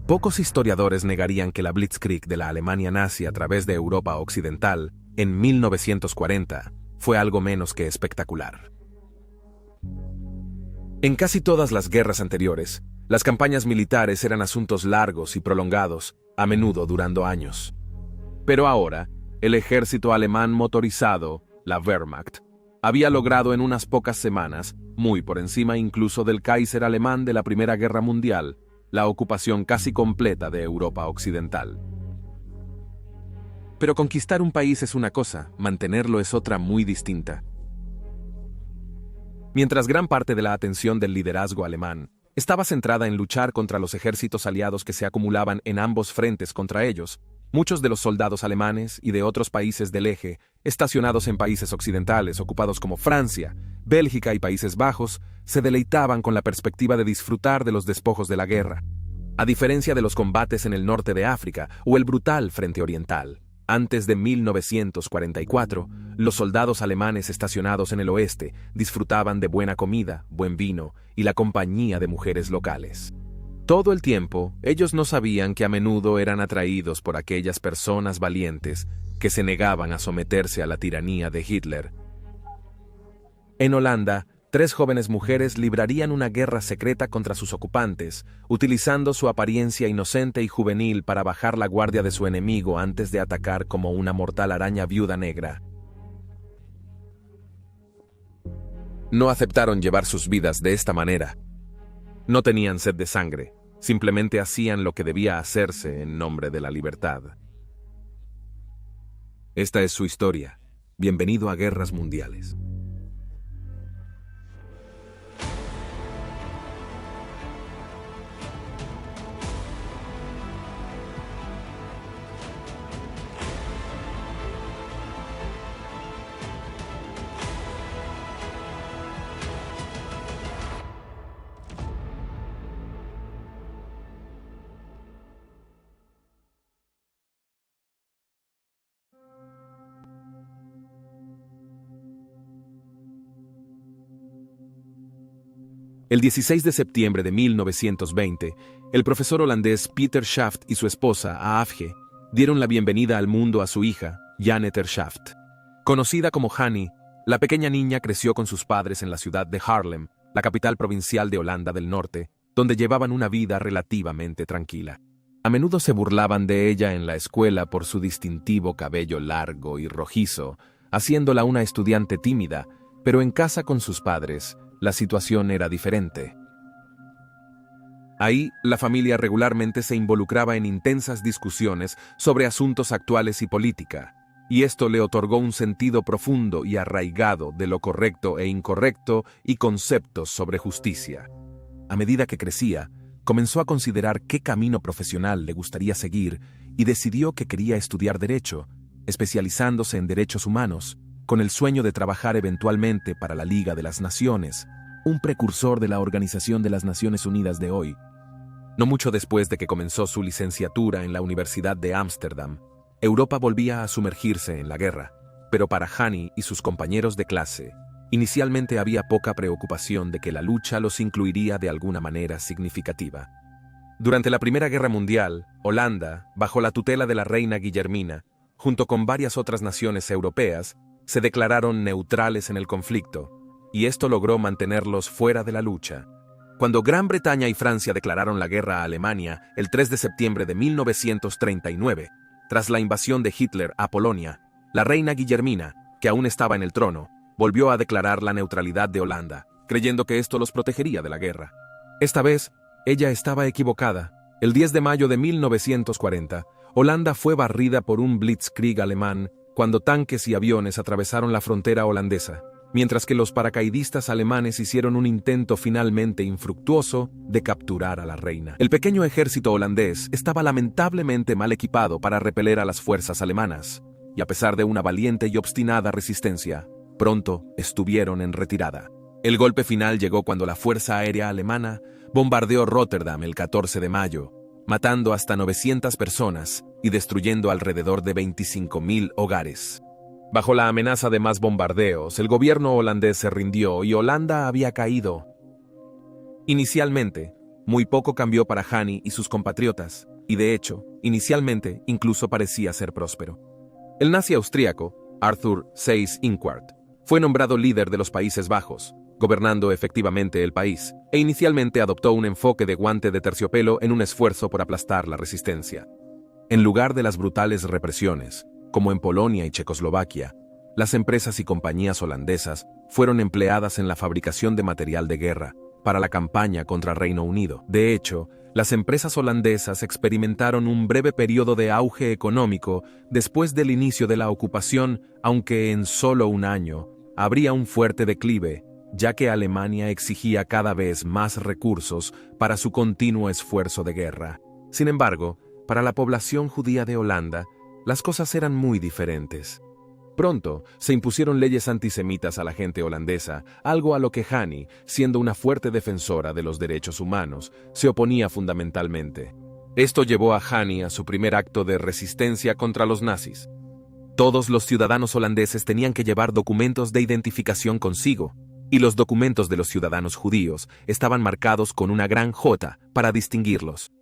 Pocos historiadores negarían que la Blitzkrieg de la Alemania nazi a través de Europa Occidental, en 1940, fue algo menos que espectacular. En casi todas las guerras anteriores, las campañas militares eran asuntos largos y prolongados, a menudo durando años. Pero ahora, el ejército alemán motorizado, la Wehrmacht, había logrado en unas pocas semanas, muy por encima incluso del Kaiser alemán de la Primera Guerra Mundial, la ocupación casi completa de Europa Occidental. Pero conquistar un país es una cosa, mantenerlo es otra muy distinta. Mientras gran parte de la atención del liderazgo alemán estaba centrada en luchar contra los ejércitos aliados que se acumulaban en ambos frentes contra ellos, muchos de los soldados alemanes y de otros países del eje, estacionados en países occidentales ocupados como Francia, Bélgica y Países Bajos, se deleitaban con la perspectiva de disfrutar de los despojos de la guerra. A diferencia de los combates en el norte de África o el brutal frente oriental, antes de 1944, los soldados alemanes estacionados en el oeste disfrutaban de buena comida, buen vino y la compañía de mujeres locales. Todo el tiempo, ellos no sabían que a menudo eran atraídos por aquellas personas valientes que se negaban a someterse a la tiranía de Hitler. En Holanda, 3 jóvenes mujeres librarían una guerra secreta contra sus ocupantes, utilizando su apariencia inocente y juvenil para bajar la guardia de su enemigo antes de atacar como una mortal araña viuda negra. No aceptaron llevar sus vidas de esta manera. No tenían sed de sangre, simplemente hacían lo que debía hacerse en nombre de la libertad. Esta es su historia. Bienvenido a Guerras Mundiales. El 16 de septiembre de 1920, el profesor holandés Peter Schaft y su esposa, Aafje, dieron la bienvenida al mundo a su hija, Janeter Schaft. Conocida como Hanny, la pequeña niña creció con sus padres en la ciudad de Haarlem, la capital provincial de Holanda del Norte, donde llevaban una vida relativamente tranquila. A menudo se burlaban de ella en la escuela por su distintivo cabello largo y rojizo, haciéndola una estudiante tímida, pero en casa con sus padres, la situación era diferente. Ahí, la familia regularmente se involucraba en intensas discusiones sobre asuntos actuales y política, y esto le otorgó un sentido profundo y arraigado de lo correcto e incorrecto y conceptos sobre justicia. A medida que crecía, comenzó a considerar qué camino profesional le gustaría seguir y decidió que quería estudiar Derecho, especializándose en derechos humanos, con el sueño de trabajar eventualmente para la Liga de las Naciones, un precursor de la Organización de las Naciones Unidas de hoy. No mucho después de que comenzó su licenciatura en la Universidad de Ámsterdam, Europa volvía a sumergirse en la guerra, pero para Hanny y sus compañeros de clase, inicialmente había poca preocupación de que la lucha los incluiría de alguna manera significativa. Durante la Primera Guerra Mundial, Holanda, bajo la tutela de la reina Guillermina, junto con varias otras naciones europeas, se declararon neutrales en el conflicto, y esto logró mantenerlos fuera de la lucha. Cuando Gran Bretaña y Francia declararon la guerra a Alemania el 3 de septiembre de 1939, tras la invasión de Hitler a Polonia, la reina Guillermina, que aún estaba en el trono, volvió a declarar la neutralidad de Holanda, creyendo que esto los protegería de la guerra. Esta vez, ella estaba equivocada. El 10 de mayo de 1940, Holanda fue barrida por un blitzkrieg alemán cuando tanques y aviones atravesaron la frontera holandesa, mientras que los paracaidistas alemanes hicieron un intento finalmente infructuoso de capturar a la reina. El pequeño ejército holandés estaba lamentablemente mal equipado para repeler a las fuerzas alemanas, y a pesar de una valiente y obstinada resistencia, pronto estuvieron en retirada. El golpe final llegó cuando la Fuerza Aérea Alemana bombardeó Rotterdam el 14 de mayo, matando hasta 900 personas y destruyendo alrededor de 25.000 hogares. Bajo la amenaza de más bombardeos, el gobierno holandés se rindió y Holanda había caído. Inicialmente, muy poco cambió para Hani y sus compatriotas, y de hecho, inicialmente incluso parecía ser próspero. El nazi austríaco, Arthur Seyss-Inquart, fue nombrado líder de los Países Bajos, gobernando efectivamente el país, e inicialmente adoptó un enfoque de guante de terciopelo en un esfuerzo por aplastar la resistencia. En lugar de las brutales represiones, como en Polonia y Checoslovaquia, las empresas y compañías holandesas fueron empleadas en la fabricación de material de guerra para la campaña contra Reino Unido. De hecho, las empresas holandesas experimentaron un breve periodo de auge económico después del inicio de la ocupación, aunque en solo un año habría un fuerte declive, ya que Alemania exigía cada vez más recursos para su continuo esfuerzo de guerra. Sin embargo, para la población judía de Holanda, las cosas eran muy diferentes. Pronto se impusieron leyes antisemitas a la gente holandesa, algo a lo que Hani, siendo una fuerte defensora de los derechos humanos, se oponía fundamentalmente. Esto llevó a Hani a su primer acto de resistencia contra los nazis. Todos los ciudadanos holandeses tenían que llevar documentos de identificación consigo, y los documentos de los ciudadanos judíos estaban marcados con una gran J para distinguirlos.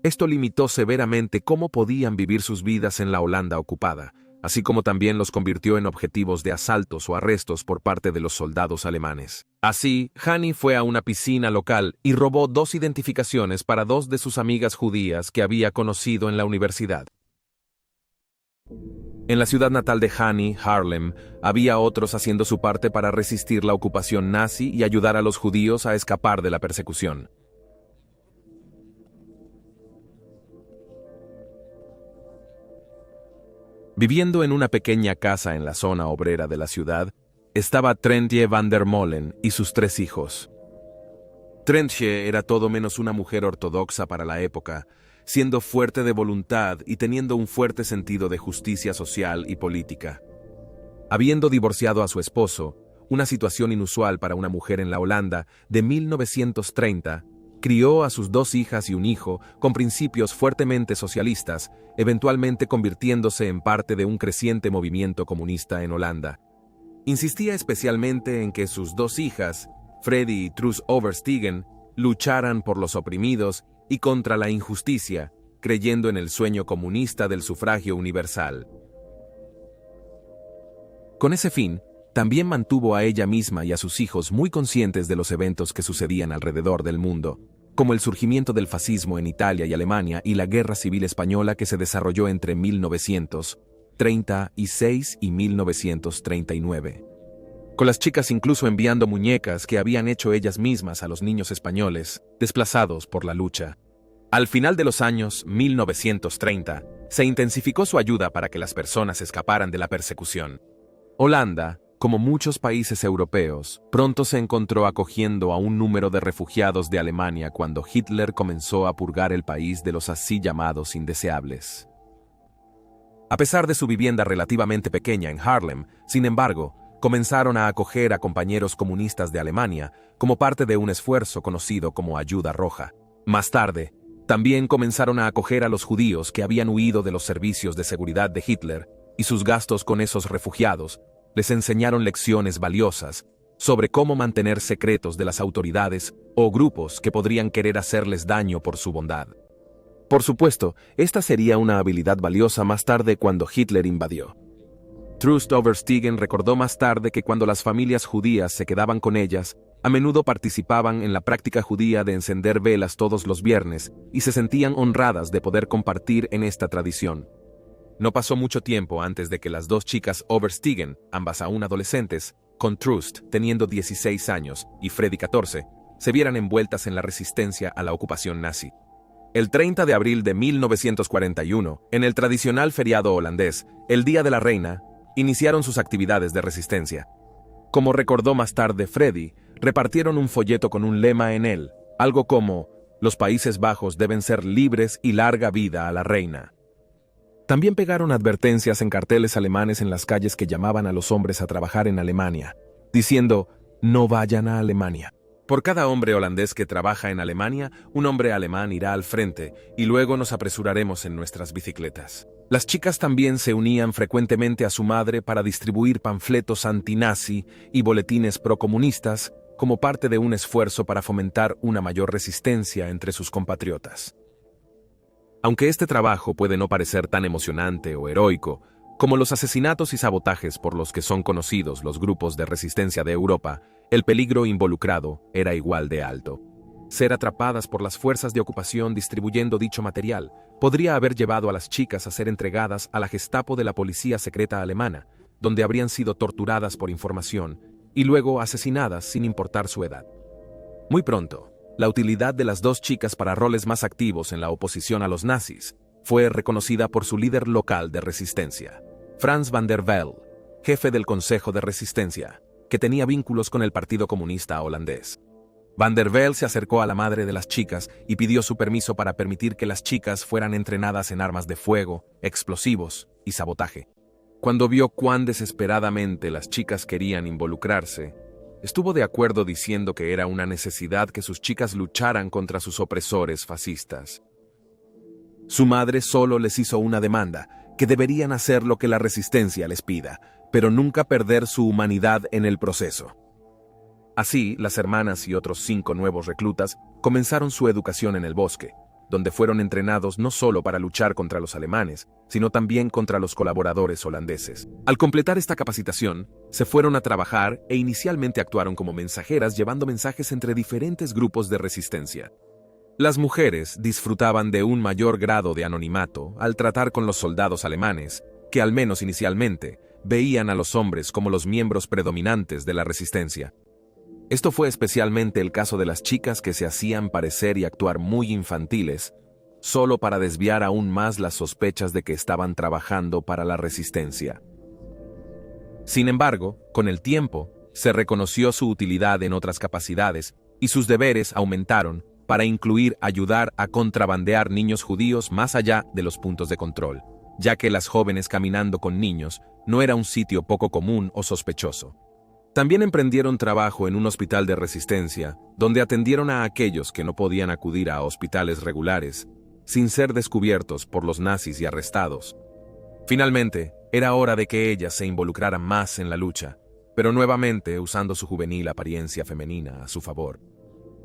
Esto limitó severamente cómo podían vivir sus vidas en la Holanda ocupada, así como también los convirtió en objetivos de asaltos o arrestos por parte de los soldados alemanes. Así, Hani fue a una piscina local y robó 2 identificaciones para 2 de sus amigas judías que había conocido en la universidad. En la ciudad natal de Hani, Haarlem, había otros haciendo su parte para resistir la ocupación nazi y ayudar a los judíos a escapar de la persecución. Viviendo en una pequeña casa en la zona obrera de la ciudad, estaba Trentje van der Molen y sus 3 hijos. Trentje era todo menos una mujer ortodoxa para la época, siendo fuerte de voluntad y teniendo un fuerte sentido de justicia social y política. Habiendo divorciado a su esposo, una situación inusual para una mujer en la Holanda de 1930, crió a sus 2 hijas y un hijo con principios fuertemente socialistas, eventualmente convirtiéndose en parte de un creciente movimiento comunista en Holanda. Insistía especialmente en que sus 2 hijas, Freddy y Truus Overstegen, lucharan por los oprimidos y contra la injusticia, creyendo en el sueño comunista del sufragio universal. Con ese fin, también mantuvo a ella misma y a sus hijos muy conscientes de los eventos que sucedían alrededor del mundo, como el surgimiento del fascismo en Italia y Alemania y la Guerra Civil Española que se desarrolló entre 1936 y 1939. Con las chicas incluso enviando muñecas que habían hecho ellas mismas a los niños españoles, desplazados por la lucha. Al final de los años 1930, se intensificó su ayuda para que las personas escaparan de la persecución. Holanda, como muchos países europeos, pronto se encontró acogiendo a un número de refugiados de Alemania cuando Hitler comenzó a purgar el país de los así llamados indeseables. A pesar de su vivienda relativamente pequeña en Haarlem, sin embargo, comenzaron a acoger a compañeros comunistas de Alemania como parte de un esfuerzo conocido como Ayuda Roja. Más tarde, también comenzaron a acoger a los judíos que habían huido de los servicios de seguridad de Hitler, y sus gastos con esos refugiados les enseñaron lecciones valiosas sobre cómo mantener secretos de las autoridades o grupos que podrían querer hacerles daño por su bondad. Por supuesto, esta sería una habilidad valiosa más tarde cuando Hitler invadió. Troost Overstegen recordó más tarde que cuando las familias judías se quedaban con ellas, a menudo participaban en la práctica judía de encender velas todos los viernes y se sentían honradas de poder compartir en esta tradición. No pasó mucho tiempo antes de que las 2 chicas Overstegen, ambas aún adolescentes, con Troost teniendo 16 años y Freddy 14, se vieran envueltas en la resistencia a la ocupación nazi. El 30 de abril de 1941, en el tradicional feriado holandés, el Día de la Reina, iniciaron sus actividades de resistencia. Como recordó más tarde Freddy, repartieron un folleto con un lema en él, algo como «Los Países Bajos deben ser libres y larga vida a la reina». También pegaron advertencias en carteles alemanes en las calles que llamaban a los hombres a trabajar en Alemania, diciendo «No vayan a Alemania». Por cada hombre holandés que trabaja en Alemania, un hombre alemán irá al frente y luego nos apresuraremos en nuestras bicicletas. Las chicas también se unían frecuentemente a su madre para distribuir panfletos antinazi y boletines procomunistas como parte de un esfuerzo para fomentar una mayor resistencia entre sus compatriotas. Aunque este trabajo puede no parecer tan emocionante o heroico como los asesinatos y sabotajes por los que son conocidos los grupos de resistencia de Europa, el peligro involucrado era igual de alto. Ser atrapadas por las fuerzas de ocupación distribuyendo dicho material podría haber llevado a las chicas a ser entregadas a la Gestapo de la policía secreta alemana, donde habrían sido torturadas por información y luego asesinadas sin importar su edad. Muy pronto, la utilidad de las dos chicas para roles más activos en la oposición a los nazis fue reconocida por su líder local de resistencia, Frans van der Vel, jefe del Consejo de Resistencia, que tenía vínculos con el Partido Comunista holandés. Van der Vel se acercó a la madre de las chicas y pidió su permiso para permitir que las chicas fueran entrenadas en armas de fuego, explosivos y sabotaje. Cuando vio cuán desesperadamente las chicas querían involucrarse, estuvo de acuerdo diciendo que era una necesidad que sus chicas lucharan contra sus opresores fascistas. Su madre solo les hizo una demanda, que deberían hacer lo que la resistencia les pida, pero nunca perder su humanidad en el proceso. Así, las hermanas y otros 5 nuevos reclutas comenzaron su educación en el bosque, donde fueron entrenados no solo para luchar contra los alemanes, sino también contra los colaboradores holandeses. Al completar esta capacitación, se fueron a trabajar e inicialmente actuaron como mensajeras llevando mensajes entre diferentes grupos de resistencia. Las mujeres disfrutaban de un mayor grado de anonimato al tratar con los soldados alemanes, que al menos inicialmente veían a los hombres como los miembros predominantes de la resistencia. Esto fue especialmente el caso de las chicas que se hacían parecer y actuar muy infantiles, solo para desviar aún más las sospechas de que estaban trabajando para la resistencia. Sin embargo, con el tiempo, se reconoció su utilidad en otras capacidades y sus deberes aumentaron para incluir ayudar a contrabandear niños judíos más allá de los puntos de control, ya que las jóvenes caminando con niños no era un sitio poco común o sospechoso. También emprendieron trabajo en un hospital de resistencia, donde atendieron a aquellos que no podían acudir a hospitales regulares, sin ser descubiertos por los nazis y arrestados. Finalmente, era hora de que ellas se involucraran más en la lucha, pero nuevamente usando su juvenil apariencia femenina a su favor.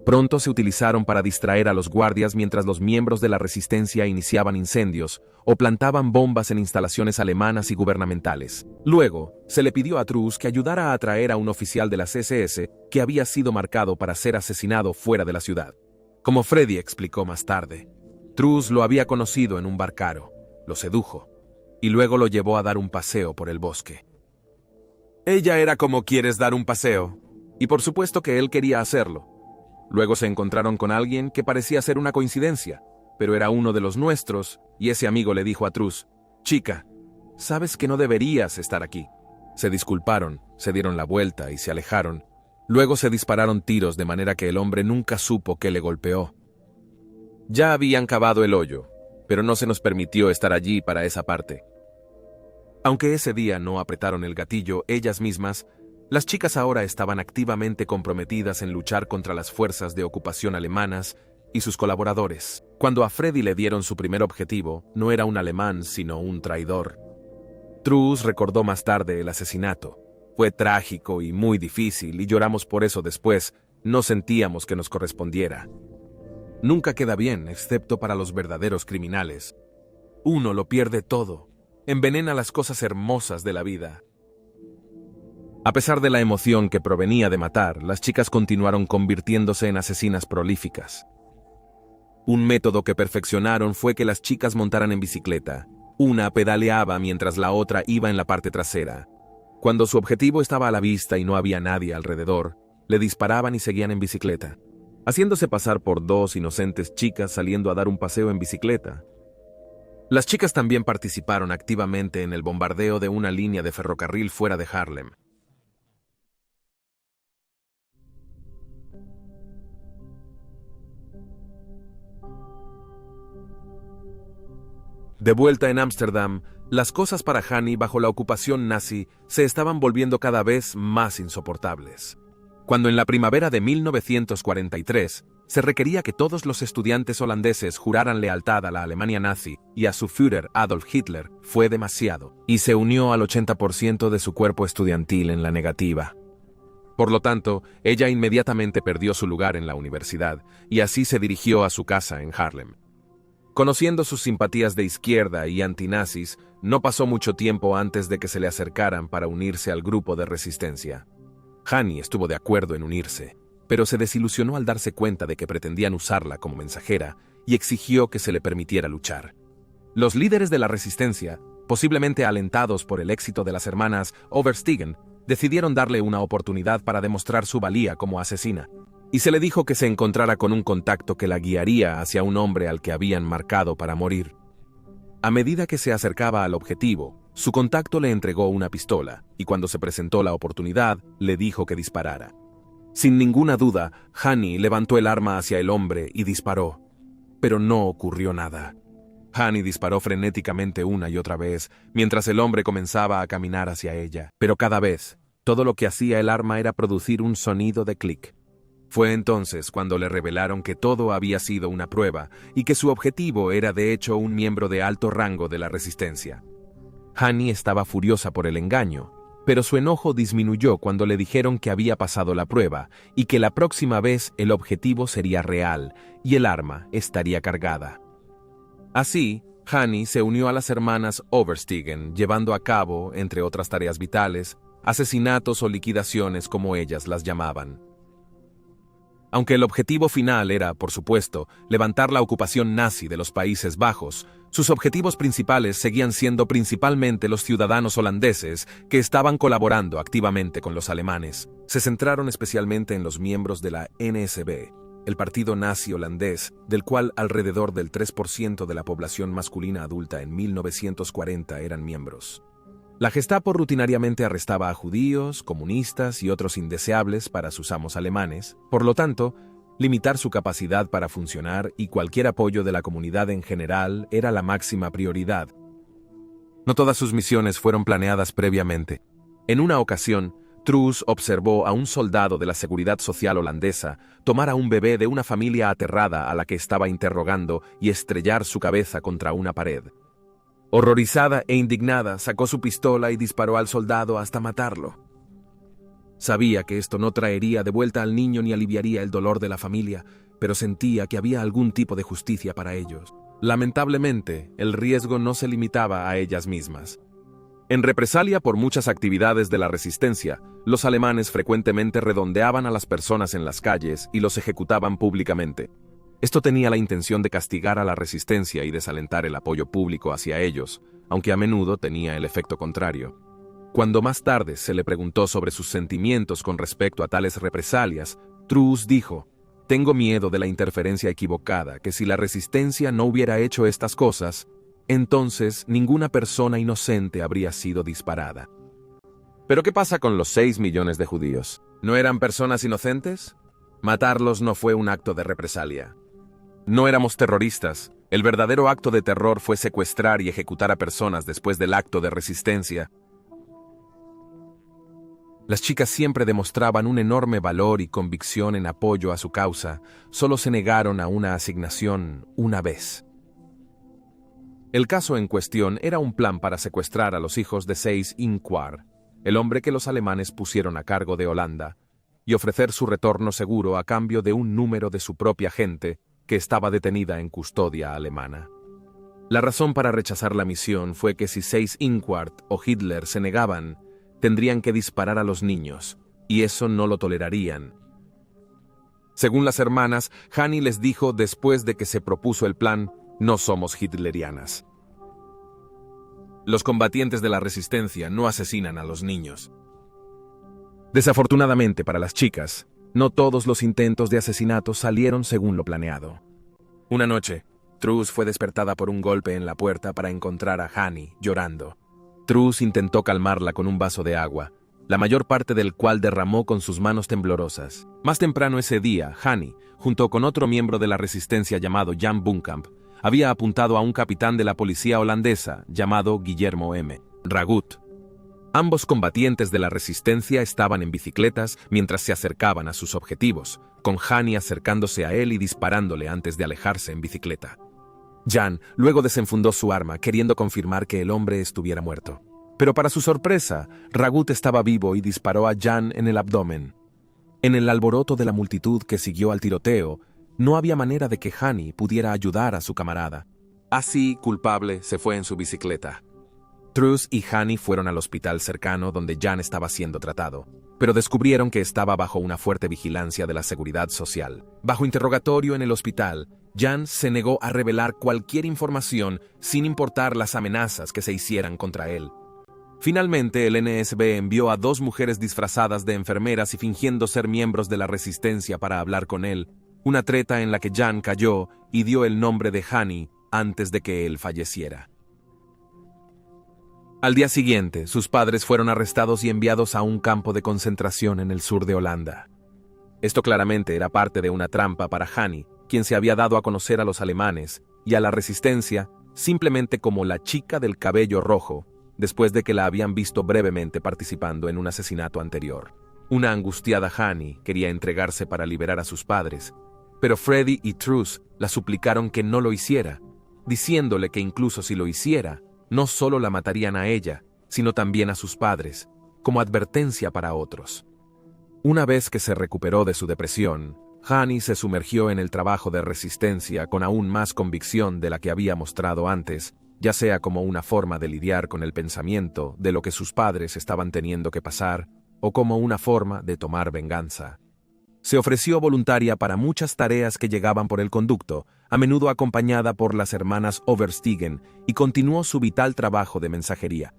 Pronto se utilizaron para distraer a los guardias mientras los miembros de la resistencia iniciaban incendios o plantaban bombas en instalaciones alemanas y gubernamentales. Luego, se le pidió a Truss que ayudara a atraer a un oficial de las SS que había sido marcado para ser asesinado fuera de la ciudad. Como Freddy explicó más tarde, Truss lo había conocido en un bar caro, lo sedujo, y luego lo llevó a dar un paseo por el bosque. Ella era como ¿quieres dar un paseo? Y por supuesto que él quería hacerlo. Luego se encontraron con alguien que parecía ser una coincidencia, pero era uno de los nuestros, y ese amigo le dijo a Truss: «Chica, sabes que no deberías estar aquí». Se disculparon, se dieron la vuelta y se alejaron. Luego se dispararon tiros de manera que el hombre nunca supo qué le golpeó. Ya habían cavado el hoyo, pero no se nos permitió estar allí para esa parte. Aunque ese día no apretaron el gatillo ellas mismas, las chicas ahora estaban activamente comprometidas en luchar contra las fuerzas de ocupación alemanas y sus colaboradores. Cuando a Freddy le dieron su primer objetivo, no era un alemán, sino un traidor. Truss recordó más tarde el asesinato. Fue trágico y muy difícil, y lloramos por eso después. No sentíamos que nos correspondiera. Nunca queda bien, excepto para los verdaderos criminales. Uno lo pierde todo. Envenena las cosas hermosas de la vida. A pesar de la emoción que provenía de matar, las chicas continuaron convirtiéndose en asesinas prolíficas. Un método que perfeccionaron fue que las chicas montaran en bicicleta. Una pedaleaba mientras la otra iba en la parte trasera. Cuando su objetivo estaba a la vista y no había nadie alrededor, le disparaban y seguían en bicicleta, haciéndose pasar por 2 inocentes chicas saliendo a dar un paseo en bicicleta. Las chicas también participaron activamente en el bombardeo de una línea de ferrocarril fuera de Haarlem. De vuelta en Ámsterdam, las cosas para Hanny bajo la ocupación nazi se estaban volviendo cada vez más insoportables. Cuando en la primavera de 1943 se requería que todos los estudiantes holandeses juraran lealtad a la Alemania nazi y a su Führer Adolf Hitler, fue demasiado, y se unió al 80% de su cuerpo estudiantil en la negativa. Por lo tanto, ella inmediatamente perdió su lugar en la universidad y así se dirigió a su casa en Harlem. Conociendo sus simpatías de izquierda y antinazis, no pasó mucho tiempo antes de que se le acercaran para unirse al grupo de resistencia. Hani estuvo de acuerdo en unirse, pero se desilusionó al darse cuenta de que pretendían usarla como mensajera y exigió que se le permitiera luchar. Los líderes de la resistencia, posiblemente alentados por el éxito de las hermanas Overstegen, decidieron darle una oportunidad para demostrar su valía como asesina, y se le dijo que se encontrara con un contacto que la guiaría hacia un hombre al que habían marcado para morir. A medida que se acercaba al objetivo, su contacto le entregó una pistola, y cuando se presentó la oportunidad, le dijo que disparara. Sin ninguna duda, Hani levantó el arma hacia el hombre y disparó, pero no ocurrió nada. Hani disparó frenéticamente una y otra vez, mientras el hombre comenzaba a caminar hacia ella, pero cada vez, todo lo que hacía el arma era producir un sonido de clic. Fue entonces cuando le revelaron que todo había sido una prueba y que su objetivo era de hecho un miembro de alto rango de la resistencia. Hani estaba furiosa por el engaño, pero su enojo disminuyó cuando le dijeron que había pasado la prueba y que la próxima vez el objetivo sería real y el arma estaría cargada. Así, Hani se unió a las hermanas Overstegen, llevando a cabo, entre otras tareas vitales, asesinatos o liquidaciones como ellas las llamaban. Aunque el objetivo final era, por supuesto, levantar la ocupación nazi de los Países Bajos, sus objetivos principales seguían siendo principalmente los ciudadanos holandeses que estaban colaborando activamente con los alemanes. Se centraron especialmente en los miembros de la NSB, el partido nazi holandés, del cual alrededor del 3% de la población masculina adulta en 1940 eran miembros. La Gestapo rutinariamente arrestaba a judíos, comunistas y otros indeseables para sus amos alemanes. Por lo tanto, limitar su capacidad para funcionar y cualquier apoyo de la comunidad en general era la máxima prioridad. No todas sus misiones fueron planeadas previamente. En una ocasión, Truus observó a un soldado de la Seguridad Social holandesa tomar a un bebé de una familia aterrada a la que estaba interrogando y estrellar su cabeza contra una pared. Horrorizada e indignada, sacó su pistola y disparó al soldado hasta matarlo. Sabía que esto no traería de vuelta al niño ni aliviaría el dolor de la familia, pero sentía que había algún tipo de justicia para ellos. Lamentablemente, el riesgo no se limitaba a ellas mismas. En represalia por muchas actividades de la resistencia, los alemanes frecuentemente redondeaban a las personas en las calles y los ejecutaban públicamente. Esto tenía la intención de castigar a la resistencia y desalentar el apoyo público hacia ellos, aunque a menudo tenía el efecto contrario. Cuando más tarde se le preguntó sobre sus sentimientos con respecto a tales represalias, Truus dijo: «Tengo miedo de la interferencia equivocada, que si la resistencia no hubiera hecho estas cosas, entonces ninguna persona inocente habría sido disparada». ¿Pero qué pasa con los 6 millones de judíos? ¿No eran personas inocentes? Matarlos no fue un acto de represalia. No éramos terroristas. El verdadero acto de terror fue secuestrar y ejecutar a personas después del acto de resistencia. Las chicas siempre demostraban un enorme valor y convicción en apoyo a su causa, solo se negaron a una asignación una vez. El caso en cuestión era un plan para secuestrar a los hijos de Seyss-Inquart, el hombre que los alemanes pusieron a cargo de Holanda, y ofrecer su retorno seguro a cambio de un número de su propia gente que estaba detenida en custodia alemana. La razón para rechazar la misión fue que si Seyss-Inquart o Hitler se negaban, tendrían que disparar a los niños, y eso no lo tolerarían. Según las hermanas, Hani les dijo después de que se propuso el plan: «No somos hitlerianas. Los combatientes de la resistencia no asesinan a los niños». Desafortunadamente para las chicas, no todos los intentos de asesinato salieron según lo planeado. Una noche, Truus fue despertada por un golpe en la puerta para encontrar a Hani llorando. Truus intentó calmarla con un vaso de agua, la mayor parte del cual derramó con sus manos temblorosas. Más temprano ese día, Hani, junto con otro miembro de la resistencia llamado Jan Bunkamp, había apuntado a un capitán de la policía holandesa llamado Guillermo M. Ragut. Ambos combatientes de la resistencia estaban en bicicletas mientras se acercaban a sus objetivos, con Hani acercándose a él y disparándole antes de alejarse en bicicleta. Jan luego desenfundó su arma, queriendo confirmar que el hombre estuviera muerto. Pero para su sorpresa, Ragut estaba vivo y disparó a Jan en el abdomen. En el alboroto de la multitud que siguió al tiroteo, no había manera de que Hani pudiera ayudar a su camarada. Así, culpable, se fue en su bicicleta. Truss y Hani fueron al hospital cercano donde Jan estaba siendo tratado, pero descubrieron que estaba bajo una fuerte vigilancia de la seguridad social. Bajo interrogatorio en el hospital, Jan se negó a revelar cualquier información sin importar las amenazas que se hicieran contra él. Finalmente, el NSB envió a 2 mujeres disfrazadas de enfermeras y fingiendo ser miembros de la resistencia para hablar con él, una treta en la que Jan cayó y dio el nombre de Hani antes de que él falleciera. Al día siguiente, sus padres fueron arrestados y enviados a un campo de concentración en el sur de Holanda. Esto claramente era parte de una trampa para Hani, quien se había dado a conocer a los alemanes y a la resistencia simplemente como la chica del cabello rojo, después de que la habían visto brevemente participando en un asesinato anterior. Una angustiada Hani quería entregarse para liberar a sus padres, pero Freddy y Truss la suplicaron que no lo hiciera, diciéndole que incluso si lo hiciera, no solo la matarían a ella, sino también a sus padres, como advertencia para otros. Una vez que se recuperó de su depresión, Hani se sumergió en el trabajo de resistencia con aún más convicción de la que había mostrado antes, ya sea como una forma de lidiar con el pensamiento de lo que sus padres estaban teniendo que pasar, o como una forma de tomar venganza. Se ofreció voluntaria para muchas tareas que llegaban por el conducto, a menudo acompañada por las hermanas Overstiegen, y continuó su vital trabajo de mensajería.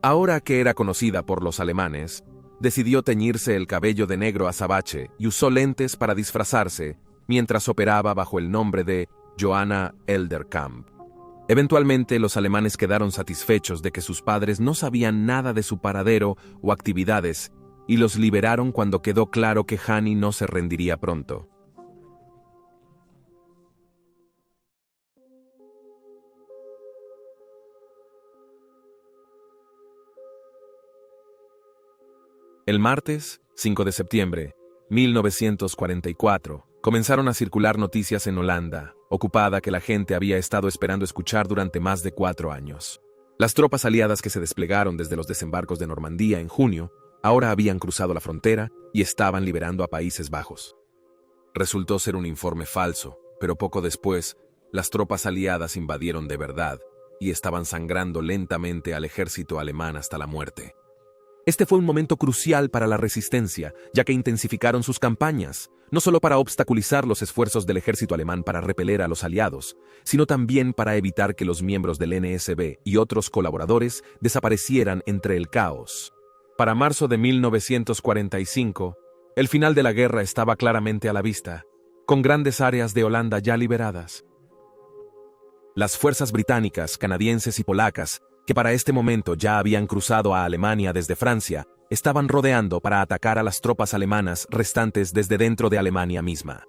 Ahora que era conocida por los alemanes, decidió teñirse el cabello de negro azabache y usó lentes para disfrazarse, mientras operaba bajo el nombre de Johanna Elderkamp. Eventualmente, los alemanes quedaron satisfechos de que sus padres no sabían nada de su paradero o actividades y los liberaron cuando quedó claro que Hani no se rendiría pronto. El martes, 5 de septiembre, 1944, comenzaron a circular noticias en Holanda, ocupada que la gente había estado esperando escuchar durante más de 4 años. Las tropas aliadas que se desplegaron desde los desembarcos de Normandía en junio, ahora habían cruzado la frontera y estaban liberando a Países Bajos. Resultó ser un informe falso, pero poco después, las tropas aliadas invadieron de verdad y estaban sangrando lentamente al ejército alemán hasta la muerte. Este fue un momento crucial para la resistencia, ya que intensificaron sus campañas, no solo para obstaculizar los esfuerzos del ejército alemán para repeler a los aliados, sino también para evitar que los miembros del NSB y otros colaboradores desaparecieran entre el caos. Para marzo de 1945, el final de la guerra estaba claramente a la vista, con grandes áreas de Holanda ya liberadas. Las fuerzas británicas, canadienses y polacas, que para este momento ya habían cruzado a Alemania desde Francia, estaban rodeando para atacar a las tropas alemanas restantes desde dentro de Alemania misma.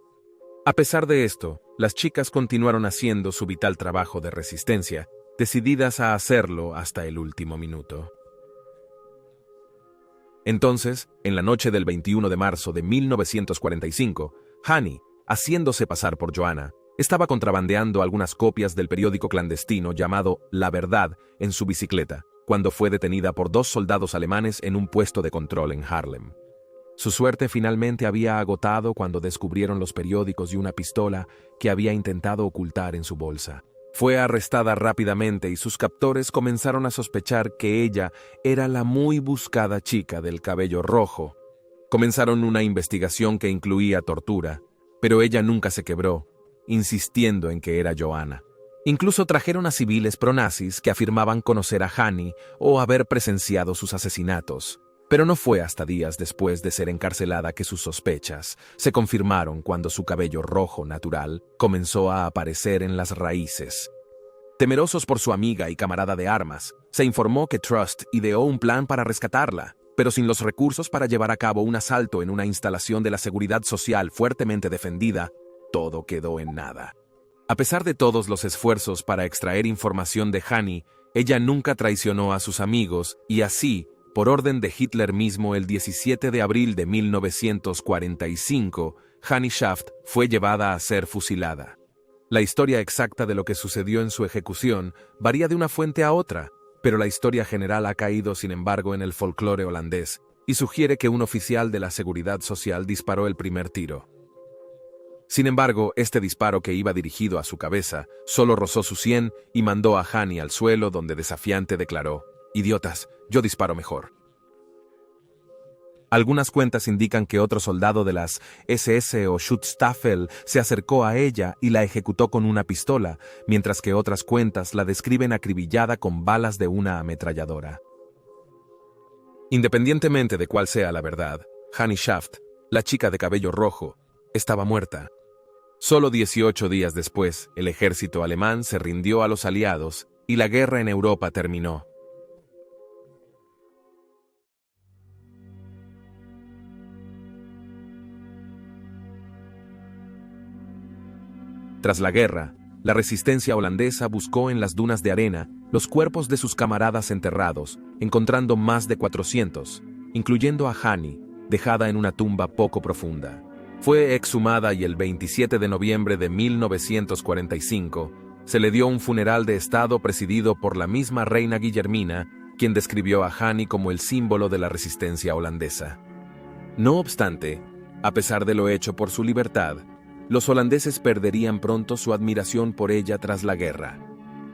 A pesar de esto, las chicas continuaron haciendo su vital trabajo de resistencia, decididas a hacerlo hasta el último minuto. Entonces, en la noche del 21 de marzo de 1945, Hani, haciéndose pasar por Johanna, estaba contrabandeando algunas copias del periódico clandestino llamado La Verdad en su bicicleta, cuando fue detenida por 2 soldados alemanes en un puesto de control en Haarlem. Su suerte finalmente había agotado cuando descubrieron los periódicos y una pistola que había intentado ocultar en su bolsa. Fue arrestada rápidamente y sus captores comenzaron a sospechar que ella era la muy buscada chica del cabello rojo. Comenzaron una investigación que incluía tortura, pero ella nunca se quebró, insistiendo en que era Johanna. Incluso trajeron a civiles pronazis que afirmaban conocer a Hani o haber presenciado sus asesinatos. Pero no fue hasta días después de ser encarcelada que sus sospechas se confirmaron cuando su cabello rojo natural comenzó a aparecer en las raíces. Temerosos por su amiga y camarada de armas, se informó que Trust ideó un plan para rescatarla, pero sin los recursos para llevar a cabo un asalto en una instalación de la seguridad social fuertemente defendida, todo quedó en nada. A pesar de todos los esfuerzos para extraer información de Hani, ella nunca traicionó a sus amigos y así, por orden de Hitler mismo, el 17 de abril de 1945, Hani Schaft fue llevada a ser fusilada. La historia exacta de lo que sucedió en su ejecución varía de una fuente a otra, pero la historia general ha caído sin embargo en el folclore holandés, y sugiere que un oficial de la Seguridad Social disparó el primer tiro. Sin embargo, este disparo, que iba dirigido a su cabeza, solo rozó su sien y mandó a Hani al suelo, donde desafiante declaró: «Idiotas, yo disparo mejor». Algunas cuentas indican que otro soldado de las SS o Schutzstaffel se acercó a ella y la ejecutó con una pistola, mientras que otras cuentas la describen acribillada con balas de una ametralladora. Independientemente de cuál sea la verdad, Hani Shaft, la chica de cabello rojo, estaba muerta. Solo 18 días después, el ejército alemán se rindió a los aliados y la guerra en Europa terminó. Tras la guerra, la resistencia holandesa buscó en las dunas de arena los cuerpos de sus camaradas enterrados, encontrando más de 400, incluyendo a Hani, dejada en una tumba poco profunda. Fue exhumada y el 27 de noviembre de 1945 se le dio un funeral de Estado presidido por la misma reina Guillermina, quien describió a Hani como el símbolo de la resistencia holandesa. No obstante, a pesar de lo hecho por su libertad, los holandeses perderían pronto su admiración por ella tras la guerra.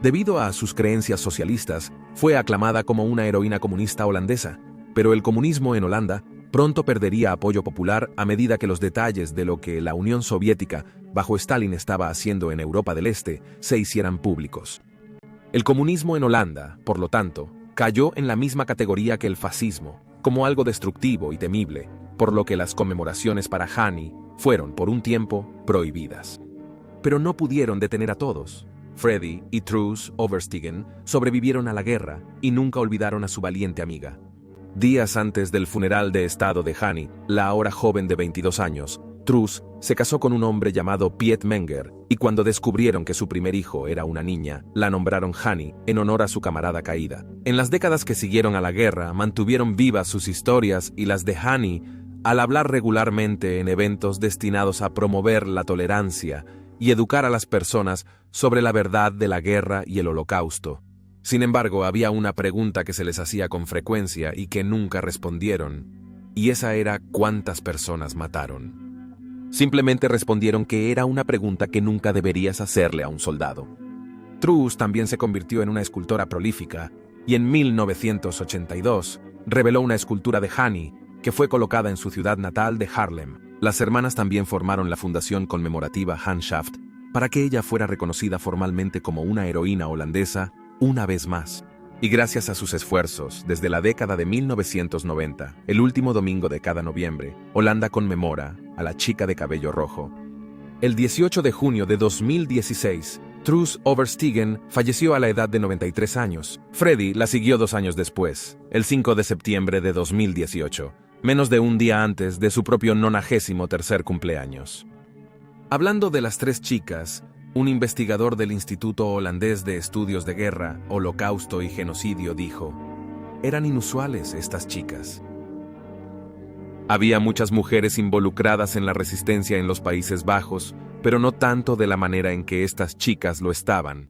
Debido a sus creencias socialistas, fue aclamada como una heroína comunista holandesa, pero el comunismo en Holanda pronto perdería apoyo popular a medida que los detalles de lo que la Unión Soviética, bajo Stalin, estaba haciendo en Europa del Este se hicieran públicos. El comunismo en Holanda, por lo tanto, cayó en la misma categoría que el fascismo, como algo destructivo y temible, por lo que las conmemoraciones para Hani fueron, por un tiempo, prohibidas. Pero no pudieron detener a todos. Freddy y Truus Overstegen sobrevivieron a la guerra y nunca olvidaron a su valiente amiga. Días antes del funeral de Estado de Hani, la ahora joven de 22 años, Truus se casó con un hombre llamado Piet Menger, y cuando descubrieron que su primer hijo era una niña, la nombraron Hani en honor a su camarada caída. En las décadas que siguieron a la guerra, mantuvieron vivas sus historias y las de Hani al hablar regularmente en eventos destinados a promover la tolerancia y educar a las personas sobre la verdad de la guerra y el Holocausto. Sin embargo, había una pregunta que se les hacía con frecuencia y que nunca respondieron, y esa era: ¿cuántas personas mataron? Simplemente respondieron que era una pregunta que nunca deberías hacerle a un soldado. Truus también se convirtió en una escultora prolífica, y en 1982 reveló una escultura de Hani que fue colocada en su ciudad natal de Haarlem. Las hermanas también formaron la fundación conmemorativa Hani Shaft para que ella fuera reconocida formalmente como una heroína holandesa una vez más. Y gracias a sus esfuerzos, desde la década de 1990, el último domingo de cada noviembre, Holanda conmemora a la chica de cabello rojo. El 18 de junio de 2016, Truus Overstegen falleció a la edad de 93 años. Freddy la siguió 2 años después, el 5 de septiembre de 2018, menos de un día antes de su propio 93º cumpleaños. Hablando de las 3 chicas, un investigador del Instituto Holandés de Estudios de Guerra, Holocausto y Genocidio dijo: eran inusuales estas chicas. Había muchas mujeres involucradas en la resistencia en los Países Bajos, pero no tanto de la manera en que estas chicas lo estaban.